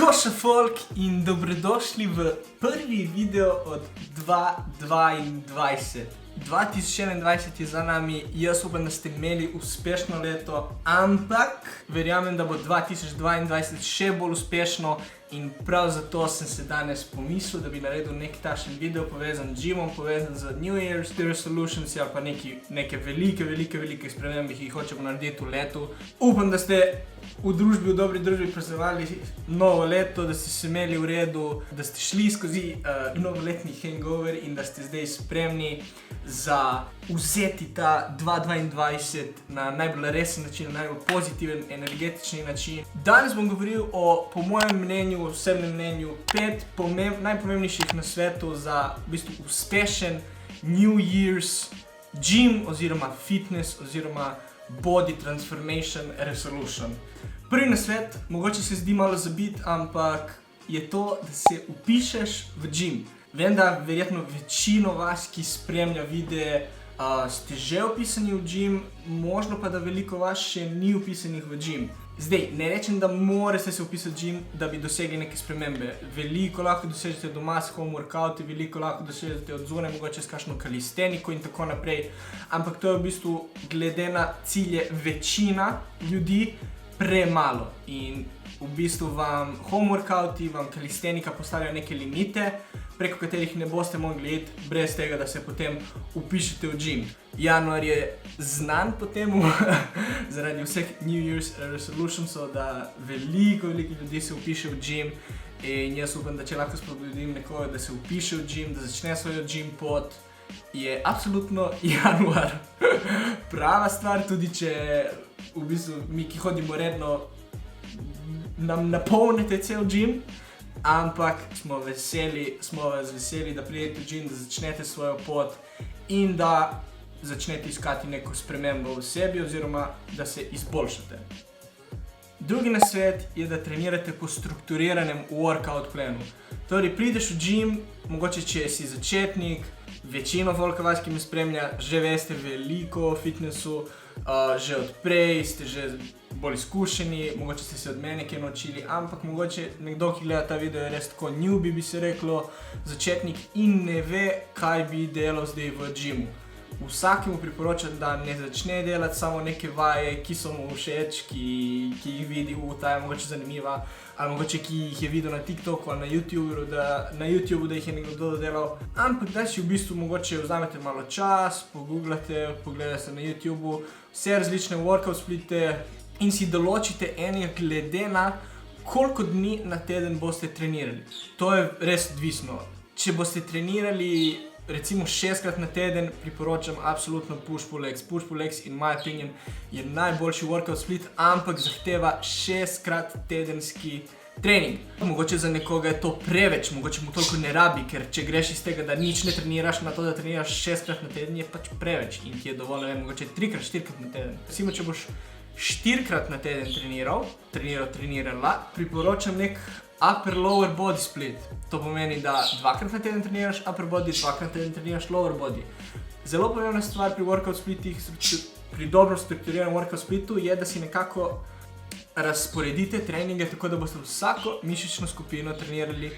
Joša folk in dobrodošli v prvi video od 2022. 2021 je za nami, jaz upam, da ste imeli uspešno leto, ampak verjamem, da bo 2022 še bolj uspešno in prav zato sem se danes pomislil, da bi naredil nek takšen video povezan z gymom, povezan z New Year's Resolutions ali pa neke velike spremembe, ki jih hočemo narediti v letu. Upam, da ste v dobri družbi praznovali novo leto, da ste se imeli v redu, da ste šli skozi novoletni hangover in da ste zdaj spremni za vzeti ta 2022 na najbolj resen način, na najbolj pozitiven, energetični način. Danes bom govoril o, po mojem mnenju, osebnem mnenju, 5 najpomembnejših nasvetov za v bistvu uspešen New Year's gym oziroma fitness oziroma body transformation resolution. Prvi nasvet, mogoče se zdi malo zabit, ampak je to, da se vpišeš v gym. Vem, da verjetno večino vas, ki spremlja videe, ste že vpisani v gym, možno pa da veliko vas še ni vpisanih v gym. Zdaj, ne rečem, da morate se vpisati v gym, da bi dosegli neke spremembe. Veliko lahko dosežete doma s home workouti, veliko lahko dosežete od zunaj, mogoče s kakšno kalisteniko in tako naprej. Ampak to je v bistvu, glede na cilje večina ljudi, premalo. In v bistvu vam home workouti, vam kalistenika postavljajo neke limite, preko katerih ne boste mogli iti brez tega, da se potem vpišete v gym. Januar je znan po temu, zaradi vseh New Year's Resolutionsov, da veliko ljudi se vpiše v gym in jaz upam, da če lahko spodbudim nekoga, da se vpiše v gym, da začne svojo gym pot, je absolutno januar prava stvar, tudi če v bistvu mi, ki hodimo redno, nam napolnite cel gym. Ampak smo vas veseli, da pridete v gym, da začnete svojo pot in da začnete iskati neko spremembo v sebi oziroma da se izboljšate. Drugi nasvet je, da trenirate po strukturiranem workout planu. Torej, prideš v gym, mogoče če si začetnik, večino volka vas, ki me spremlja, že veste veliko o fitnessu, že odprej ste že bolj izkušeni, mogoče ste se od mene kaj naučili, ampak mogoče nekdo, ki gleda ta video, je res tako newbie, bi se reklo, začetnik in ne ve, kaj bi delal zdaj v gymu. Vsakemu priporočam, da ne začne delati samo neke vaje, ki so mu všeč, ki jih vidi, ta je mogoče zanimiva, ali mogoče ki jih je videl na TikToku ali na YouTubeu, da jih je nekdo delal. Ampak da si v bistvu mogoče vzamete malo čas, pogooglate, pogledate na YouTubeu vse različne workout splite in si določite enega glede na koliko dni na teden boste trenirali. To je res odvisno. Če boste trenirali recimo 6krat na teden, priporočam absolutno push-pull legs. Push-pull legs, in my opinion, je najboljši workout split, ampak zahteva 6krat tedenski trening. Mogoče za nekoga je to preveč, mogoče mu toliko ne rabi, ker če greš iz tega, da nič ne treniraš, na to, da treniraš 6krat na teden, je pač preveč in ti je dovolj, ne vem, mogoče 3krat, 4krat na teden. Recimo, če boš 4krat na teden trenirala, priporočam nek upper-lower body split. To pomeni, da 2krat na teden treniraš upper body, 2krat na teden treniraš lower body. Zelo pomembna stvar pri workout splitih, pri dobro strukturiranem workout splitu je, da si nekako razporedite treninge, tako da boste vsako mišično skupino trenirali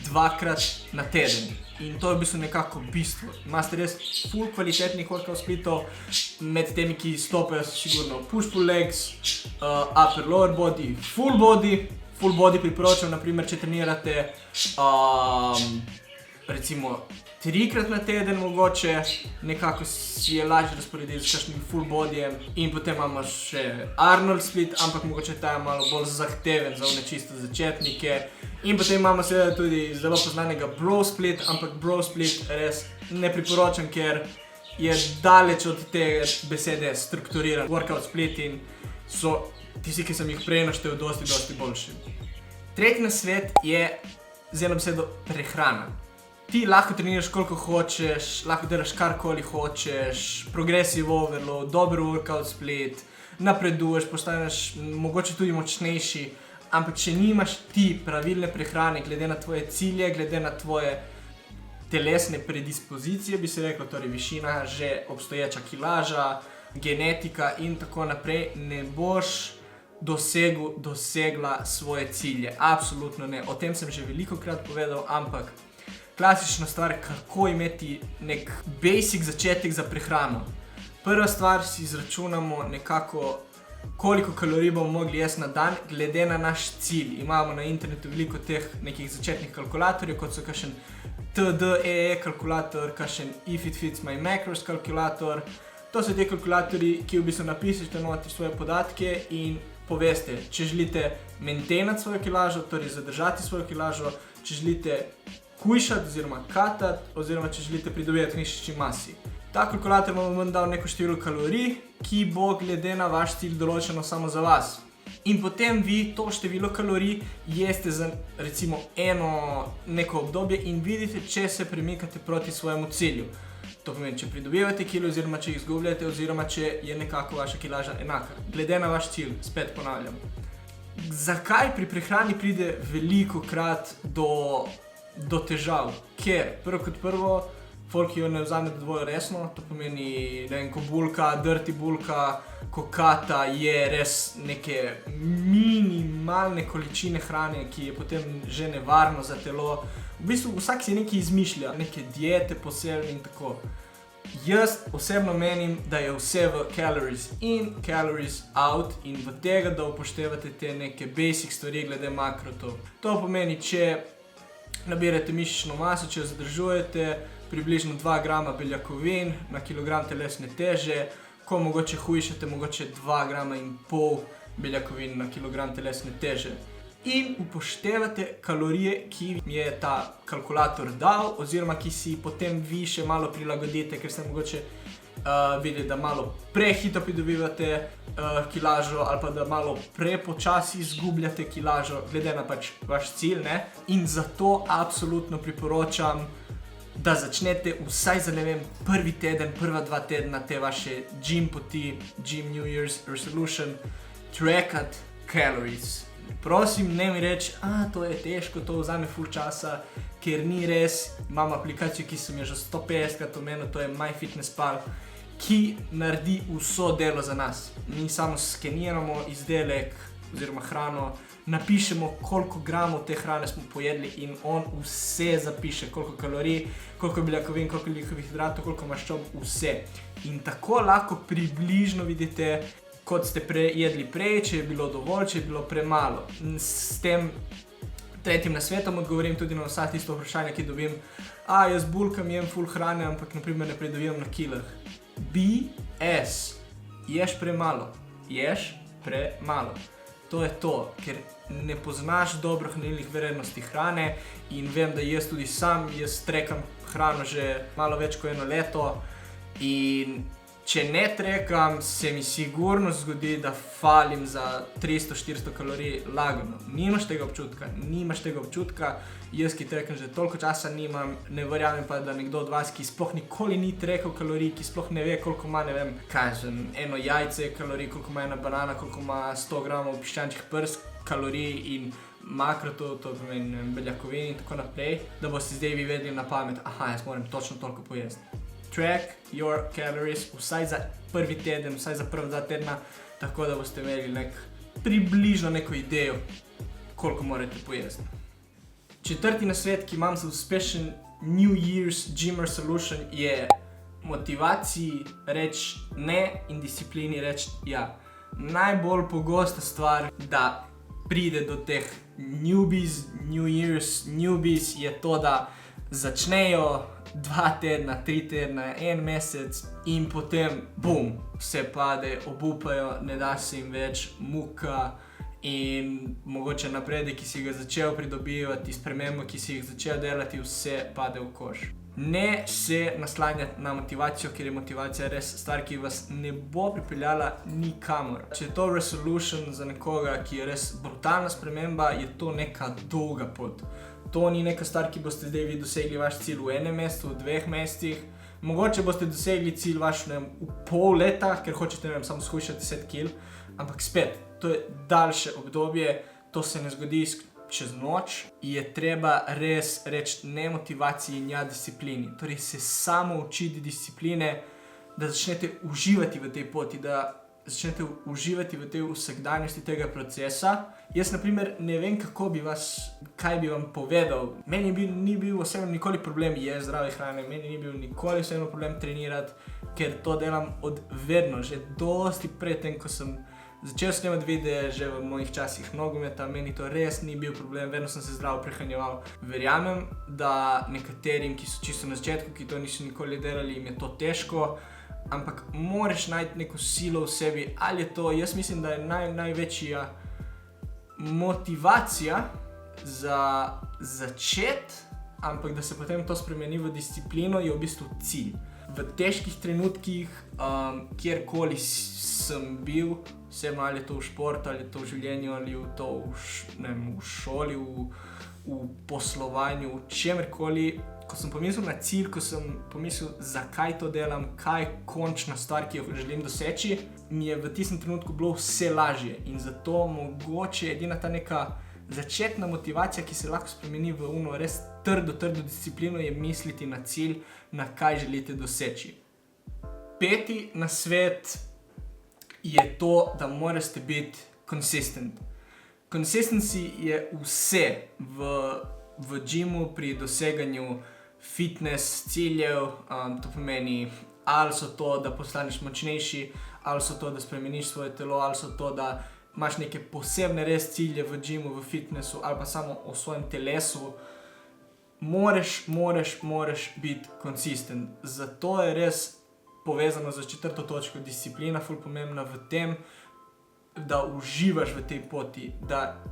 2krat na teden. In to je v bistvu nekako bistvo. Imate res full kvalitetnih workout splitov, med temi, ki stopajo sigurno push-pull legs, upper-lower body, full body. Full body priporočam, naprimer, če trenirate recimo 3krat na teden mogoče, nekako si je lažje razporediti s kakšnim full bodyjem. In potem imamo še Arnold split, ampak mogoče ta je malo bolj zahteven za čisto začetnike. In potem imamo seveda tudi zelo poznanega bro split, ampak bro split res ne priporočam, ker je daleč od te besede strukturiran workout split in so tisti, ki sem jih prej naštel, dosti boljši. Tretji nasvet je z eno besedo prehrana. Ti lahko treniraš koliko hočeš, lahko delaš karkoli hočeš, progressive overload, dober workout split, napreduješ, postaneš mogoče tudi močnejši, ampak če nimaš ti pravilne prehrane glede na tvoje cilje, glede na tvoje telesne predispozicije, bi se reklo, torej višina, že obstoječa kilaža, genetika in tako naprej, ne boš dosegla svoje cilje. Absolutno ne. O tem sem že velikokrat povedal, ampak klasična stvar, kako imeti nek basic začetek za prehrano. Prva stvar si izračunamo nekako, koliko kalorij bomo mogli jesti na dan, glede na naš cilj. Imamo na internetu veliko teh nekih začetnih kalkulatorjev, kot so kakšen TDEE kalkulator, kakšen If It Fits My Macros kalkulator. To so te kalkulatorji, ki v bistvu napišete noti svoje podatke in poveste, če želite maintainati svojo kilažo, torej zadržati svojo kilažo, če želite hujšati oziroma katati, oziroma če želite pridobivati mišični masi. Ta kalkulator vam dal neko število kalorij, ki bo glede na vaš cilj določeno samo za vas. In potem vi to število kalorij jeste za recimo neko obdobje in vidite, če se premikate proti svojemu cilju. To pomeni, če pridobivate kilo oziroma če jih izgubljate oziroma če je nekako vaša kilaža enaka. Glede na vaš cilj, spet ponavljam. Zakaj pri prehrani pride velikokrat do težav? Ker prvo kot prvo, folk jo ne vzame dovolj resno, to pomeni, ne vem, ko bulka, dirty bulka, ko kata, je res neke minimalne količine hrane, ki je potem že nevarno za telo. V bistvu vsak si nekaj izmišlja, neke diete posebne in tako. Jaz osebno menim, da je vse v calories in, calories out in v tega, da upoštevate te neke basic stvari glede makrotov. To pomeni, če nabirate mišično maso, če jo zadržujete, približno 2 grama beljakovin na kilogram telesne teže, ko mogoče hujšate, mogoče 2,5 grama beljakovin na kilogram telesne teže. In upoštevate kalorije, ki je ta kalkulator dal, oziroma ki si potem vi še malo prilagodite, ker ste mogoče videli, da malo prehitro pridobivate kilažo ali pa da malo prepočasi izgubljate kilažo, glede na pač vaš cilj, ne? In zato absolutno priporočam, da začnete vsaj za, ne vem, prvi teden, prva 2 tedna te vaše gym poti, gym New Year's resolution, trackat calories. Prosim, ne mi reči, to je težko, to vzame ful časa, ker ni res. Imam aplikacijo, ki sem jo že 150krat omenil, to je MyFitnessPal, ki naredi vso delo za nas. Mi samo skeniramo izdelek oziroma hrano, napišemo, koliko gramov te hrane smo pojedli in on vse zapiše, koliko kalorij, koliko beljakovin, koliko likovih hidratov, koliko maščob, vse. In tako lahko približno vidite, kot ste jedli prej, če je bilo dovolj, če je bilo premalo. S tem tretjim nasvetom odgovorim tudi na vsa tisto vprašanja, ki dobim. Jaz bulkam, jem ful hrane, ampak naprimer ne pridobivam na kilah. BS. Ješ premalo. Ješ premalo. To je to, ker ne poznaš dobro hranilnih vrednosti hrane in vem, da jaz tudi sam, jaz trekam hrano že malo več kot 1 leto in če ne trekam, se mi sigurno zgodi, da falim za 300-400 kalorij lagano. Nimaš tega občutka, jaz ki trekam že toliko časa nimam, ne verjamem pa, da nekdo od vas, ki sploh nikoli ni trekal kalorij, ki sploh ne ve, koliko ima, ne vem, eno jajce kalorij, koliko ima ena banana, koliko ima 100 gramov piščančjih prsk kalorij in makrotov, to pomeni beljakovin in tako naprej, da boste zdaj vi vedeli na pamet, jaz moram točno toliko pojesti. Track your calories vsaj za prvi teden, vsaj za prva 2 tedna, tako da boste imeli približno neko idejo, koliko morate pojesti. Četrti nasvet, ki imam za uspešen New Year's Gym Resolution, je motivaciji reči ne in disciplini reči ja. Najbolj pogosta stvar, da pride do teh newbies, New Year's newbies, je to, da začnejo 2 tedna, 3 tedna, 1 mesec in potem bum, vse pade, obupajo, ne da se jim več, muka in mogoče napredek, ki si ga začel pridobivati, spremembe, ki si jih začel delati, vse pade v koš. Ne se naslanjati na motivacijo, ker je motivacija res stvar, ki vas ne bo pripeljala nikamor. Če je to resolution za nekoga, ki je res brutalna sprememba, je to neka dolga pot. To ni neka stvar, ki boste zdaj vi dosegli vaš cilj v 1 mesecu, v 2 mesecih. Mogoče boste dosegli cilj vaš, ne vem, v pol leta, ker hočete, ne vem, samo shujšati 10 kil. Ampak spet, to je daljše obdobje, to se ne zgodi čez noč. Je treba res reči ne motivaciji in ja disciplini. Torej se samo učiti discipline, da začnete uživati v tej poti, da začnete uživati v tej vsakdanjosti tega procesa. Jaz, na primer, ne vem, kaj bi vam povedal. Meni ni bil osebno nikoli problem jesti zdrave hrane, meni ni bil nikoli osebno problem trenirati, ker to delam od vedno, že dosti pred tem, ko sem začel snemati videe, že v mojih časih nogometa, meni to res ni bil problem, vedno sem se zdravo prehranjeval. Verjamem, da nekaterim, ki so čisto na začetku, ki to niso nikoli delali, jim je to težko, ampak moraš najti neko silo v sebi, ali je to, jaz mislim, da je največja motivacija za začeti, ampak da se potem to spremeni v disciplino, je v bistvu cilj. V težkih trenutkih, kjerkoli sem bil, vseeno ali je to v športu, ali je to v življenju, ali je to v šoli, v poslovanju, v čemerkoli, ko sem pomislil na cilj, ko sem pomislil, zakaj to delam, kaj je končna stvar, ki jo želim doseči, mi je v tistem trenutku bilo vse lažje in zato mogoče edina ta neka začetna motivacija, ki se lahko spremeni v res trdo disciplino, je misliti na cilj, na kaj želite doseči. 5. nasvet je to, da morate biti consistent. Consistency je vse v gymu pri doseganju fitness ciljev, to pomeni, ali so to, da postaneš močnejši, ali so to, da spremeniš svoje telo, ali so to, da imaš neke posebne res cilje v gymu, v fitnessu, ali pa samo o svojem telesu. Moraš biti consistent. Zato je res povezano z 4. točko disciplina ful pomembna v tem, da uživaš v tej poti, da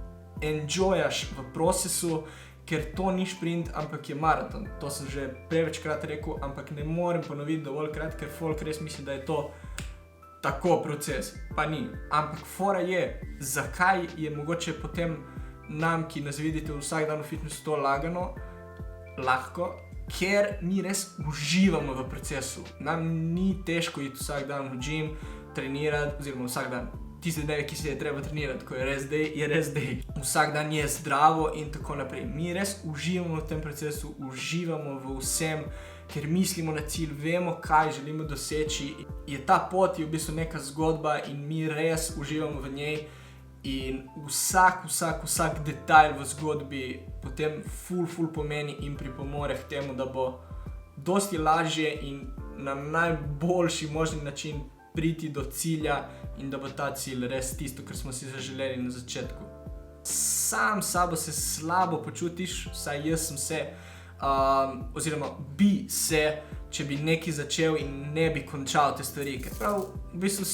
enjoyaš v procesu, ker to ni šprint, ampak je maraton. To sem že prevečkrat rekel, ampak ne morem ponoviti dovoljkrat, ker folk res misli, da je to tako proces. Pa ni. Ampak fora je, zakaj je mogoče potem nam, ki nas vidite vsak dan v fitnessu, to lahko, ker mi res uživamo v procesu. Nam ni težko iti vsak dan v gym, trenirati, oziroma vsak dan. Tiste dneve, ki se je treba trenirati, ko je res day. Vsak dan je zdravo in tako naprej. Mi res uživamo v tem procesu, uživamo v vsem, ker mislimo na cilj, vemo, kaj želimo doseči. Ta pot je v bistvu neka zgodba in mi res uživamo v njej. In vsak detajl v zgodbi potem ful pomeni in pripomore k temu, da bo dosti lažje in na najboljši možni način priti do cilja in da bo ta cilj res tisto, kar smo si zaželeli na začetku. Sam sabo se slabo počutiš, vsaj jaz sem se, oziroma bi se, če bi nekaj začel in ne bi končal te stvari, ker prav v bistvu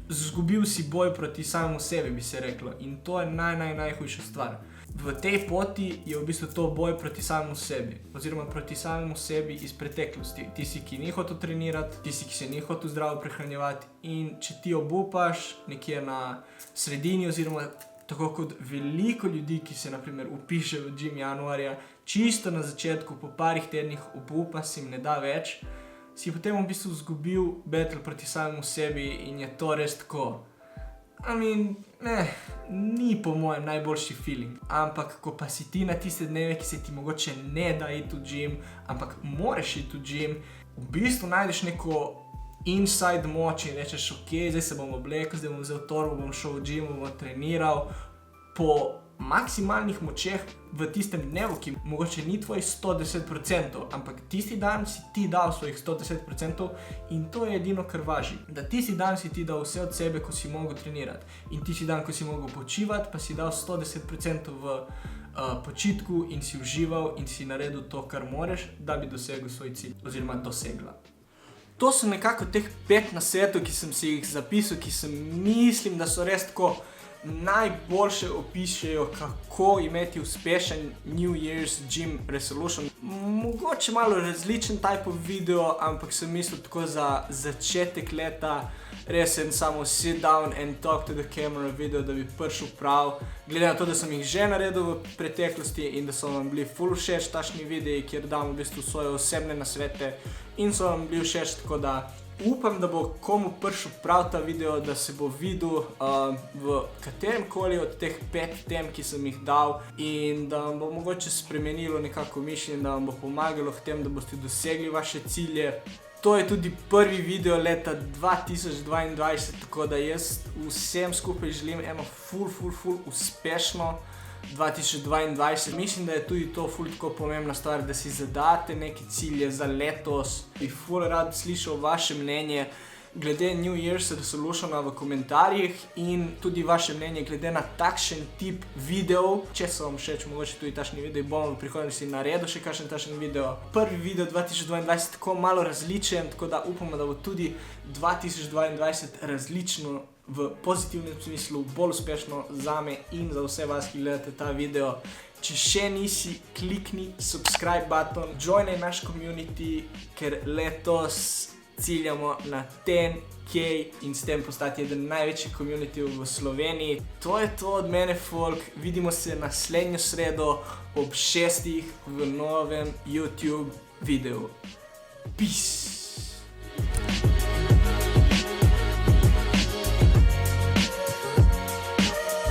izgubil si boj proti samemu sebi, bi se reklo, in to je najhujša stvar. V tej poti je v bistvu to boj proti samemu sebi, oziroma proti samemu sebi iz preteklosti. Tisti, ki ni hotel trenirati, tisti, ki se ni hotel zdravo prehranjevati, in če ti obupaš nekje na sredini, oziroma tako kot veliko ljudi, ki se na primer vpiše v gym januarja, čisto na začetku, po parih tednih obupa, si jim ne da več, si potem v bistvu izgubil battle proti samemu sebi in je to res tako. Ni po mojem najboljši feeling, ampak ko pa si ti na tiste dneve, ki se ti mogoče ne da iti v gym, ampak moraš iti v gym, v bistvu najdeš neko inside moč in rečeš, ok, zdaj se bom oblekel, zdaj bom vzel torbo, bom šel v gym, bom treniral po maksimalnih močeh v tistem dnevu, ki mogoče ni tvoj 110%, ampak tisti dan si ti dal svojih 110% in to je edino, kar važi. Da tisti dan si ti dal vse od sebe, ko si mogel trenirati, in tisti dan, ko si mogel počivati, pa si dal 110% v počitku in si užival in si naredil to, kar moraš, da bi dosegel svoj cilj, oziroma dosegla. To so nekako teh 5 nasvetov, ki sem si jih zapisal, ki mislim, da so res tako najboljše opišejo, kako imeti uspešen New Year's Gym Resolution. Mogoče malo različen type of video, ampak sem mislil tako za začetek leta, res en samo sit down and talk to the camera video, da bi prišel prav. Glede na to, da sem jih že naredil v preteklosti in da so vam bili ful všeč takšni videi, kjer dam v bistvu svoje osebne nasvete in so vam bili všeč, tako da upam, da bo komu prišel prav ta video, da se bo videl v kateremkoli od teh 5 tem, ki sem jih dal, in da vam bo mogoče spremenilo nekako mišljenje, da vam bo pomagalo k tem, da boste dosegli vaše cilje. To je tudi prvi video leta 2022, tako da jaz vsem skupaj želim eno ful uspešno 2022. Mislim, da je tudi to ful tako pomembna stvar, da si zadate neke cilje za letos. Bi ful rad slišal vaše mnenje glede New Year's Resolutiona v komentarjih in tudi vaše mnenje glede na takšen tip videov. Če so vam všeč, mogoče tudi takšni videi, bom v prihodnosti naredil še kakšen takšen video. Prvi video 2022 tako malo različen, tako da upamo, da bo tudi 2022 različno v pozitivnem smislu, bolj uspešno zame in za vse vas, ki gledate ta video. Če še nisi, klikni subscribe button, joinaj naš community, ker letos ciljamo na 10K in s tem postati eden največjih community v Sloveniji. To je to od mene, folk. Vidimo se naslednjo sredo ob 6 v novem YouTube videu. Peace!